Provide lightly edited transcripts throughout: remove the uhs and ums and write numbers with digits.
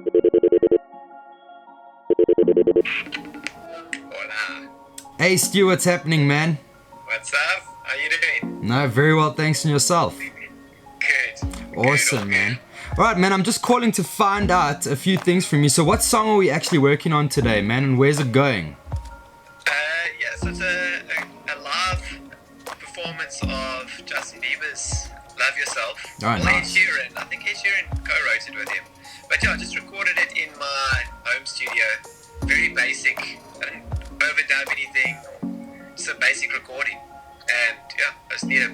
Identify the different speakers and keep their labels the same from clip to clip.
Speaker 1: Hola.
Speaker 2: Hey Stu, what's happening, man?
Speaker 1: What's up? How you doing?
Speaker 2: No, very well, thanks, and yourself?
Speaker 1: Good.
Speaker 2: Awesome,
Speaker 1: Good,
Speaker 2: man. Alright, man, I'm just calling to find out a few things from you. So what song are we actually working on today, man, and where's it going?
Speaker 1: Yeah, so it's a live performance of Justin Bieber's Love Yourself.
Speaker 2: Oh,
Speaker 1: Well,
Speaker 2: nice.
Speaker 1: Ed Sheeran. I think Ed Sheeran co-wrote it with him. But yeah, I just recorded it in my home studio. Very basic. I didn't overdub anything. Just a basic recording. And yeah, I just need a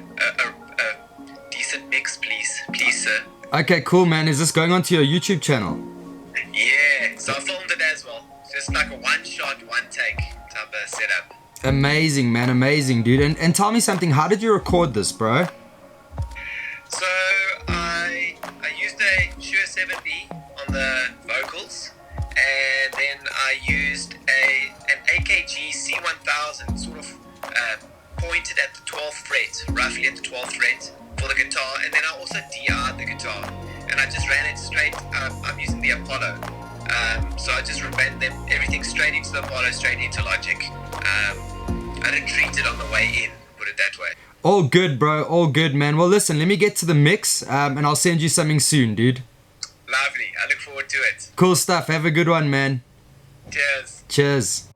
Speaker 1: decent mix, please. Please, sir.
Speaker 2: Okay, cool, man. Is this going onto your YouTube channel?
Speaker 1: Yeah, so I filmed it as well. Just like a one shot, one take type of setup.
Speaker 2: Amazing, man. Amazing, dude. And tell me something. How did you record this, bro?
Speaker 1: So I used a Shure 7B on the vocals, and then I used an AKG C1000 sort of pointed at the 12th fret, roughly at the 12th fret for the guitar, and then I also DR'd the guitar, and I just ran it straight. I'm using the Apollo, so I just ran everything straight into the Apollo, straight into Logic. I didn't treat it on the way in, put it that way.
Speaker 2: All good, bro. All good, man. Well, listen, let me get to the mix, and I'll send you something soon, dude.
Speaker 1: Lovely. I look forward to it.
Speaker 2: Cool stuff. Have a good one, man.
Speaker 1: Cheers.
Speaker 2: Cheers.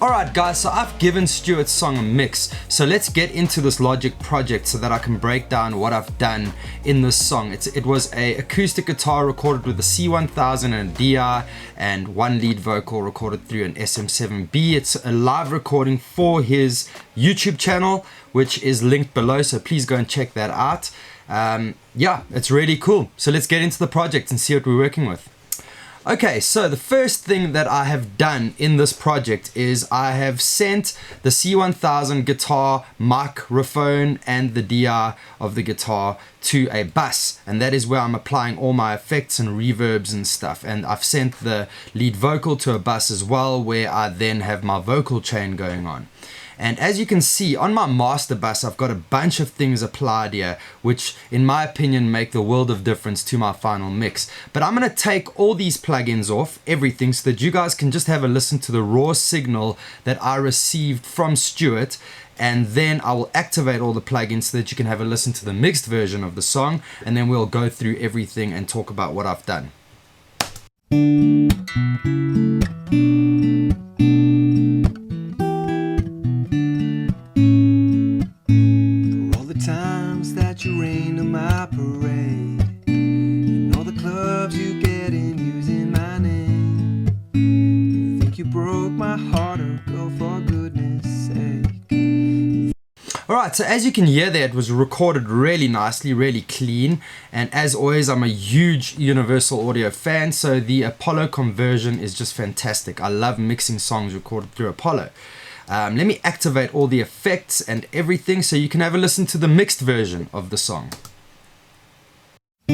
Speaker 2: Alright guys, so I've given Stuart's song a mix, so let's get into this Logic project so that I can break down what I've done in this song. It was a acoustic guitar recorded with a C1000 and a DR, and one lead vocal recorded through an SM7B. It's a live recording for his YouTube channel, which is linked below, so please go and check that out. Yeah, it's really cool. So let's get into the project and see what we're working with. Okay, so the first thing that I have done in this project is I have sent the C1000 guitar microphone and the DR of the guitar to a bus, and that is where I'm applying all my effects and reverbs and stuff. And I've sent the lead vocal to a bus as well, where I then have my vocal chain going on. And as you can see on my master bus, I've got a bunch of things applied here, which in my opinion make the world of difference to my final mix. But I'm going to take all these plugins off, everything, so that you guys can just have a listen to the raw signal that I received from Stuart. And then I will activate all the plugins so that you can have a listen to the mixed version of the song. And then we'll go through everything and talk about what I've done.
Speaker 3: You rain on my parade, and all the clubs you get in using my name. You think you broke my heart, oh girl, for goodness sake.
Speaker 2: Alright, so as you can hear there, it was recorded really nicely, really clean, and as always, I'm a huge Universal Audio fan, so the Apollo conversion is just fantastic. I love mixing songs recorded through Apollo. Let me activate all the effects and everything so you can have a listen to the mixed version of the song.
Speaker 3: For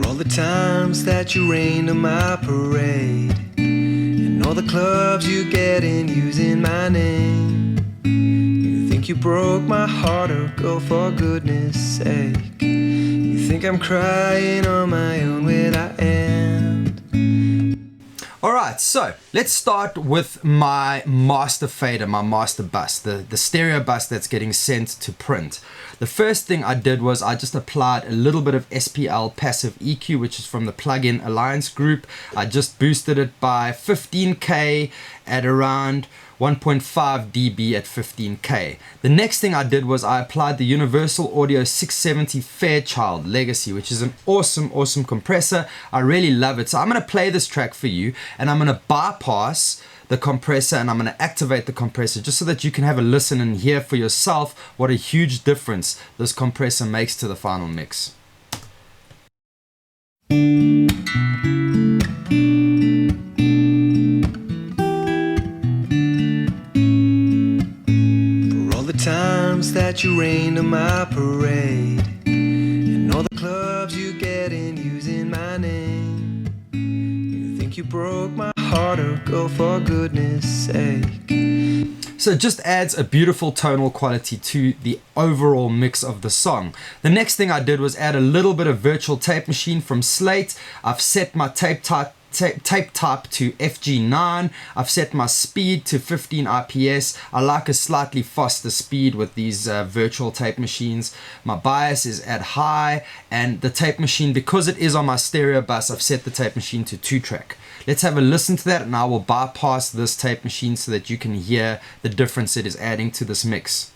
Speaker 3: all the times that you rained on my parade, and all the clubs you get in using my name. You think you broke my heart, oh girl, for goodness sake. You think I'm crying on my own without end.
Speaker 2: Alright, so let's start with my master fader, my master bus, the stereo bus that's getting sent to print. The first thing I did was I just applied a little bit of SPL passive EQ, which is from the Plugin Alliance group. I just boosted it by 15k at around 1.5 dB at 15k. The next thing I did was I applied the Universal Audio 670 Fairchild Legacy, which is an awesome compressor. I really love it. So I'm going to play this track for you, and I'm going to bypass the compressor and I'm going to activate the compressor just so that you can have a listen and hear for yourself what a huge difference this compressor makes to the final mix.
Speaker 3: Times that you rained on my parade, and all the clubs you get You broke my heart, oh girl, for goodness sake.
Speaker 2: So it just adds a beautiful tonal quality to the overall mix of the song. The next thing I did was add a little bit of virtual tape machine from Slate. I've set my tape type to FG9. I've set my speed to 15 IPS. I like a slightly faster speed with these virtual tape machines. My bias is at high, and the tape machine, because it is on my stereo bus, I've set the tape machine to 2-track. Let's have a listen to that, and I will bypass this tape machine so that you can hear the difference it is adding to this mix.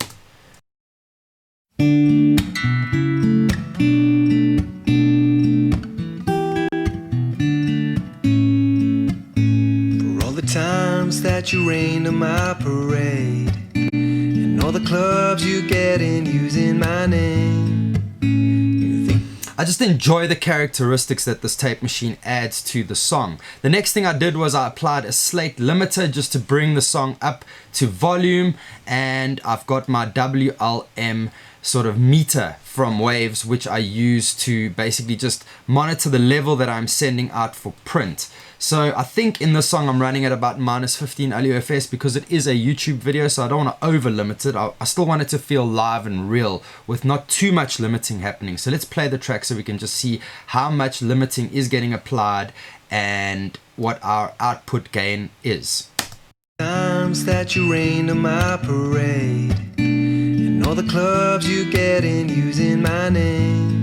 Speaker 3: Times that you rained on my parade, and all the clubs you get in using my name.
Speaker 2: I just enjoy the characteristics that this tape machine adds to the song. The next thing I did was I applied a Slate Limiter just to bring the song up to volume, and I've got my WLM sort of meter from Waves, which I use to basically just monitor the level that I'm sending out for print. So I think in this song I'm running at about -15 LUFS because it is a YouTube video, so I don't want to over limit it. I still want it to feel live and real with not too much limiting happening. So let's play the track so we can just see how much limiting is getting applied and what our output gain is.
Speaker 3: Times that you rained on my parade, and all the clubs you get in using my name.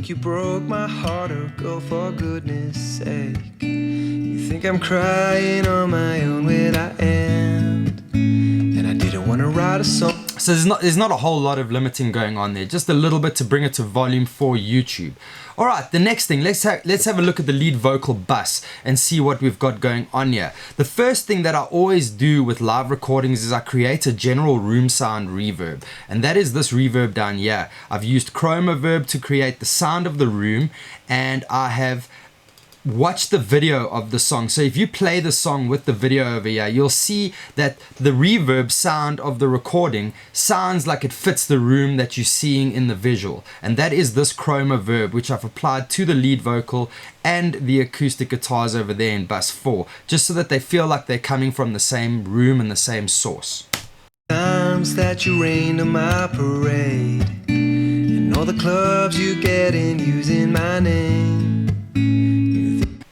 Speaker 3: You broke my heart, oh girl, for goodness sake. You think I'm crying on my own without end, and I didn't want to write a song.
Speaker 2: So there's not a whole lot of limiting going on there, just a little bit to bring it to volume for YouTube. Alright, the next thing, let's have a look at the lead vocal bus and see what we've got going on here. The first thing that I always do with live recordings is I create a general room sound reverb, and that is this reverb down here. I've used Chroma Verb to create the sound of the room, and I have watch the video of the song. So if you play the song with the video over here, you'll see that the reverb sound of the recording sounds like it fits the room that you're seeing in the visual, and that is this Chroma Verb, which I've applied to the lead vocal and the acoustic guitars over there in bus 4, just so that they feel like they're coming from the same room and the same source.
Speaker 3: Times that you rained on my parade, and all the clubs you get in using my name.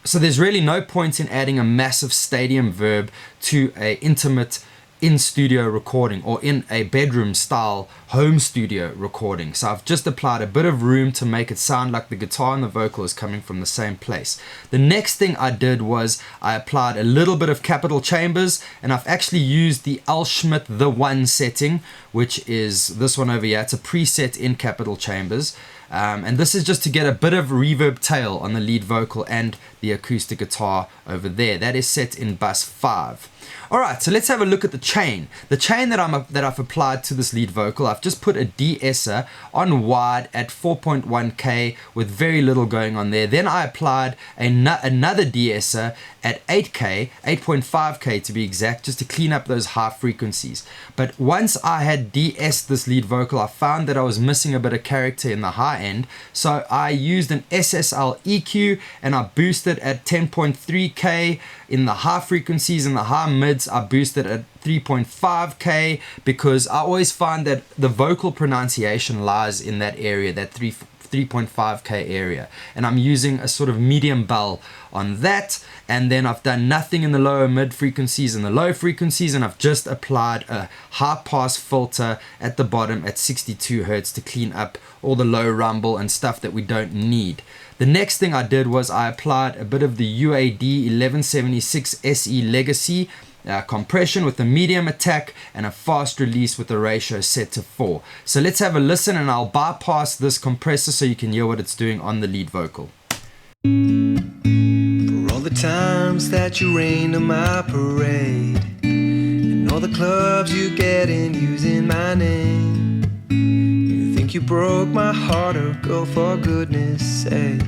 Speaker 2: So there's really no point in adding a massive stadium verb to a intimate in-studio recording or in a bedroom style home studio recording. So I've just applied a bit of room to make it sound like the guitar and the vocal is coming from the same place. The next thing I did was I applied a little bit of capital chambers, and I've actually used the L. Schmidt The One setting, which is this one over here. It's a preset in capital chambers. And this is just to get a bit of reverb tail on the lead vocal and the acoustic guitar over there. That is set in bus 5. Alright, so let's have a look at the chain. The chain that I've applied to this lead vocal, I've just put a de-esser on wide at 4.1K with very little going on there. Then I applied another de-esser at 8K, 8.5K to be exact, just to clean up those high frequencies. But once I had de-essed this lead vocal, I found that I was missing a bit of character in the high end. So I used an SSL EQ and I boosted at 10.3K in the high frequencies. In the high mids, I boosted at 3.5K because I always find that the vocal pronunciation lies in that area, that 3.5K area, and I'm using a sort of medium bell on that. And then I've done nothing in the lower mid frequencies and the low frequencies, and I've just applied a high pass filter at the bottom at 62 Hertz to clean up all the low rumble and stuff that we don't need. The next thing I did was I applied a bit of the UAD 1176 SE Legacy compression with a medium attack and a fast release with the ratio set to 4. So let's have a listen, and I'll bypass this compressor so you can hear what it's doing on the lead vocal.
Speaker 3: For all the times that you rained on my parade, and all the clubs you get in using my name. You think you broke my heart, oh girl, for goodness sake.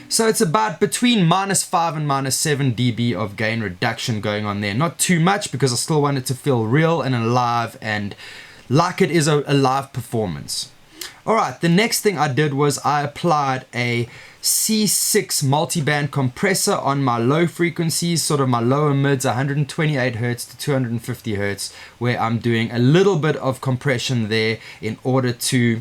Speaker 2: So it's about between -5 and -7 dB of gain reduction going on there. Not too much because I still want it to feel real and alive and like it is a live performance. Alright, the next thing I did was I applied a C6 multi-band compressor on my low frequencies, sort of my lower mids, 128 Hz to 250 Hz, where I'm doing a little bit of compression there in order to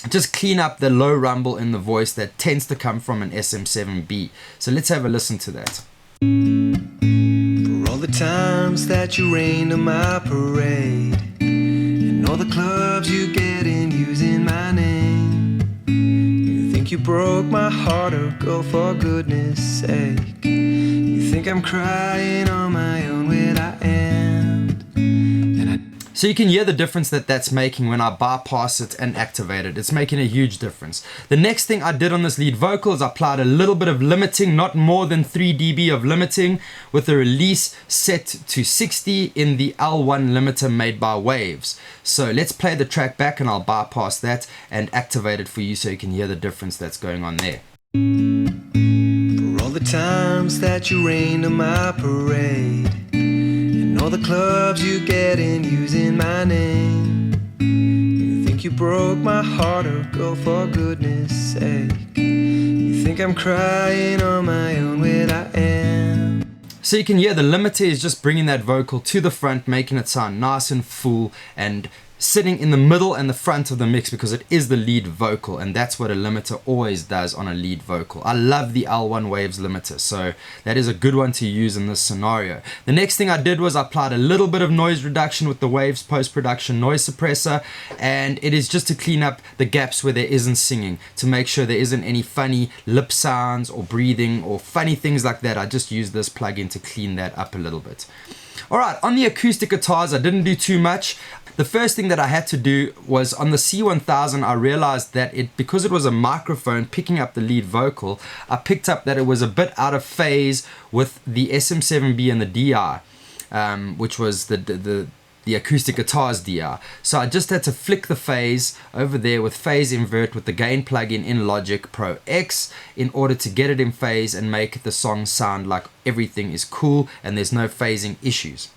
Speaker 2: just clean up the low rumble in the voice that tends to come from an SM7B. So let's have a listen to that.
Speaker 3: For all the times that you rained on my parade, and all the clubs you get in using my name, you think you broke my heart, oh girl, for goodness sake. You think I'm crying on my own when I am, and I...
Speaker 2: So you can hear the difference that that's making when I bypass it and activate it. It's making a huge difference. The next thing I did on this lead vocal is I applied a little bit of limiting, not more than 3 dB of limiting, with the release set to 60 in the L1 limiter made by Waves. So let's play the track back and I'll bypass that and activate it for you so you can hear the difference that's going on there.
Speaker 3: For all the times that you rained on my parade, all the clubs you get in using my name, you think you broke my heart, oh girl, for goodness sake. You think I'm crying on my own when I am.
Speaker 2: So you can hear the limiter is just bringing that vocal to the front, making it sound nice and full and sitting in the middle and the front of the mix because it is the lead vocal, and that's what a limiter always does on a lead vocal. I love the L1 Waves limiter, so that is a good one to use in this scenario. The next thing I did was I applied a little bit of noise reduction with the Waves post-production noise suppressor, and it is just to clean up the gaps where there isn't singing, to make sure there isn't any funny lip sounds or breathing or funny things like that. I just use this plugin to clean that up a little bit. Alright, on the acoustic guitars I didn't do too much. The first thing that I had to do was on the C1000, I realized that because it was a microphone picking up the lead vocal, I picked up that it was a bit out of phase with the SM7B and the DI, which was the Acoustic Guitars DI. So I just had to flick the phase over there with phase invert with the gain plugin in Logic Pro X in order to get it in phase and make the song sound like everything is cool and there's no phasing issues.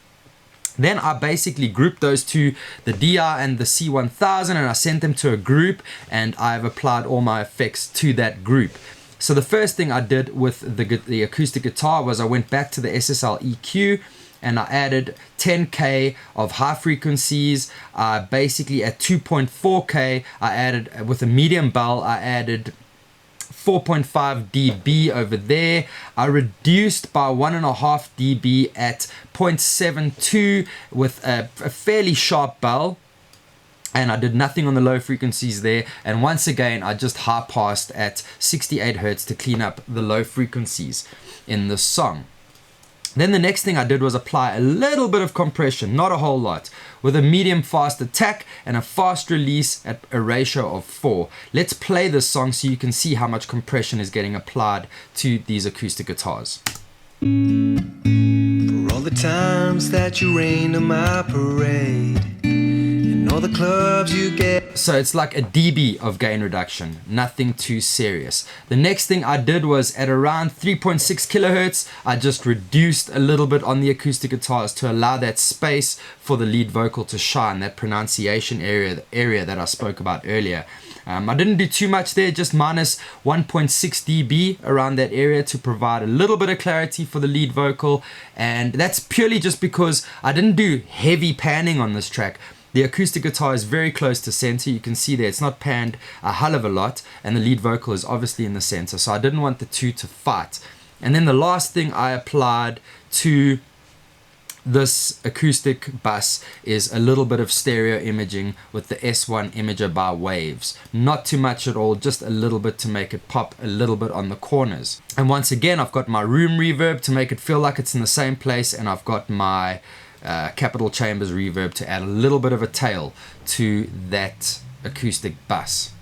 Speaker 2: Then I basically grouped those two, the DI and the C1000, and I sent them to a group, and I've applied all my effects to that group. So the first thing I did with the acoustic guitar was I went back to the SSL EQ and I added 10K of high frequencies. Basically at 2.4K I added, with a medium bell, I added 4.5 dB over there. I reduced by 1.5 dB at 0.72 with a fairly sharp bell, and I did nothing on the low frequencies there. And once again I just high passed at 68 Hz to clean up the low frequencies in the song. Then the next thing I did was apply a little bit of compression, not a whole lot, with a medium fast attack and a fast release at a ratio of 4. Let's play this song so you can see how much compression is getting applied to these acoustic guitars.
Speaker 3: For all the times that you rained on my parade, and all the clubs you get.
Speaker 2: So it's like a dB of gain reduction, nothing too serious. The next thing I did was at around 3.6 kilohertz, I just reduced a little bit on the acoustic guitars to allow that space for the lead vocal to shine, that pronunciation area, the area that I spoke about earlier. I didn't do too much there, just minus 1.6 dB around that area to provide a little bit of clarity for the lead vocal, and that's purely just because I didn't do heavy panning on this track. The acoustic guitar is very close to center. You can see there it's not panned a hell of a lot, and the lead vocal is obviously in the center, so I didn't want the two to fight. And then the last thing I applied to this acoustic bus is a little bit of stereo imaging with the S1 imager by Waves. Not too much at all, just a little bit to make it pop a little bit on the corners. And once again I've got my room reverb to make it feel like it's in the same place, and I've got my Capital Chambers reverb to add a little bit of a tail to that acoustic bus.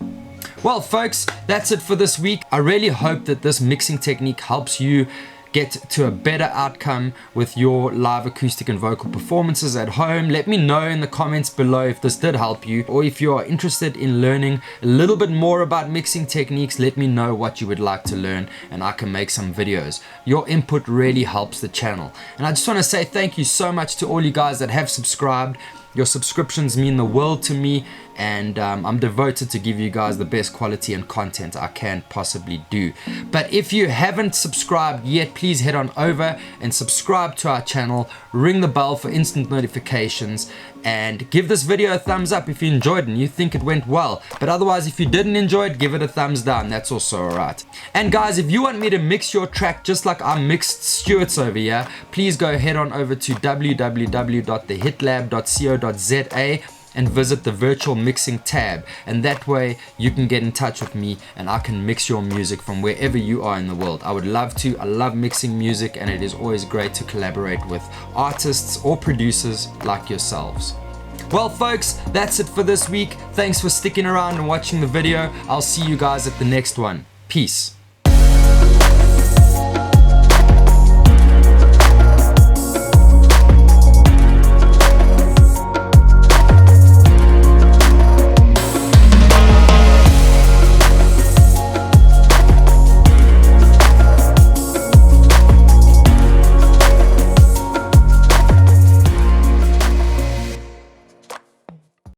Speaker 2: Well folks, that's it for this week. I really hope that this mixing technique helps you get to a better outcome with your live acoustic and vocal performances at home. Let me know in the comments below if this did help you, or if you are interested in learning a little bit more about mixing techniques, let me know what you would like to learn and I can make some videos. Your input really helps the channel. And I just want to say thank you so much to all you guys that have subscribed. Your subscriptions mean the world to me, and I'm devoted to give you guys the best quality and content I can possibly do. But if you haven't subscribed yet, please head on over and subscribe to our channel, ring the bell for instant notifications, and give this video a thumbs up if you enjoyed and you think it went well. But otherwise, if you didn't enjoy it, give it a thumbs down. That's also alright. And guys, if you want me to mix your track just like I mixed Stuart's over here, please go head on over to www.thehitlab.co.za and visit the virtual mixing tab, and that way you can get in touch with me and I can mix your music from wherever you are in the world. I would love to. I love mixing music, and it is always great to collaborate with artists or producers like yourselves. Well folks, that's it for this week. Thanks for sticking around and watching the video. I'll see you guys at the next one. Peace.